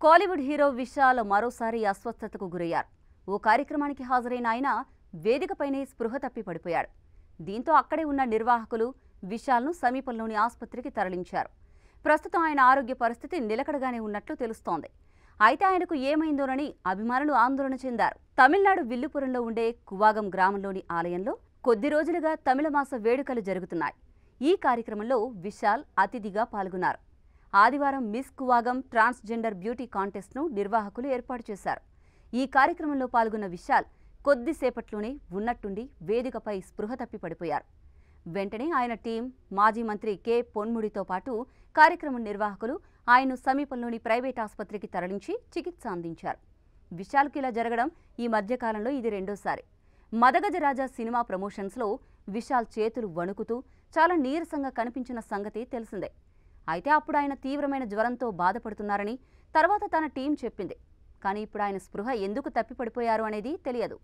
Kollywood hero Vishal మరోసారి అస్వస్థతకు గురయ్యారు. ఓ కార్యక్రమానికి హాజరైన ఆయన వేదికపైనే స్పృహ తప్పి పడిపోయాడు. దీంతో అక్కడే ఉన్న నిర్వాహకులు విశాల్ను సమీపంలోని ఆసుపత్రికి తరలించారు. ప్రస్తుతం ఆయన ఆరోగ్య పరిస్థితి నిలకడగానే ఉన్నట్లు తెలుస్తోంది. అయితే ఆయనకు ఏమైందోనని అభిమానులు ఆందోళన చెందారు. తమిళనాడు విల్లుపురంలో ఉండే కువాగం గ్రామంలోని ఆలయంలో కొద్ది రోజులుగా తమిళ మాస వేడుకలు జరుగుతున్నాయి. ఈ కార్యక్రమంలో విశాల్ అతిథిగా పాల్గొన్నారు. ఆదివారం మిస్ కువాగం ట్రాన్స్జెండర్ బ్యూటీ కాంటెస్ట్ను నిర్వాహకులు ఏర్పాటు చేశారు. ఈ కార్యక్రమంలో పాల్గొన్న విశాల్ కొద్దిసేపట్లోనే ఉన్నట్టుండి వేదికపై స్పృహ తప్పి పడిపోయారు. వెంటనే ఆయన టీం, మాజీ మంత్రి కె పొన్ముడితో పాటు కార్యక్రమం నిర్వాహకులు ఆయన్ను సమీపంలోని ప్రైవేట్ ఆసుపత్రికి తరలించి చికిత్స అందించారు. విశాల్కు ఇలా జరగడం ఈ మధ్యకాలంలో ఇది రెండోసారి. మదగజరాజా సినిమా ప్రమోషన్స్లో విశాల్ చేతులు వణుకుతూ చాలా నీరసంగా కనిపించిన సంగతి తెలిసిందే. అయితే అప్పుడు ఆయన తీవ్రమైన జ్వరంతో బాధపడుతున్నారని తర్వాత తన టీం చెప్పింది. కానీ ఇప్పుడు ఆయన స్పృహ ఎందుకు తప్పిపడిపోయారు అనేది తెలియదు.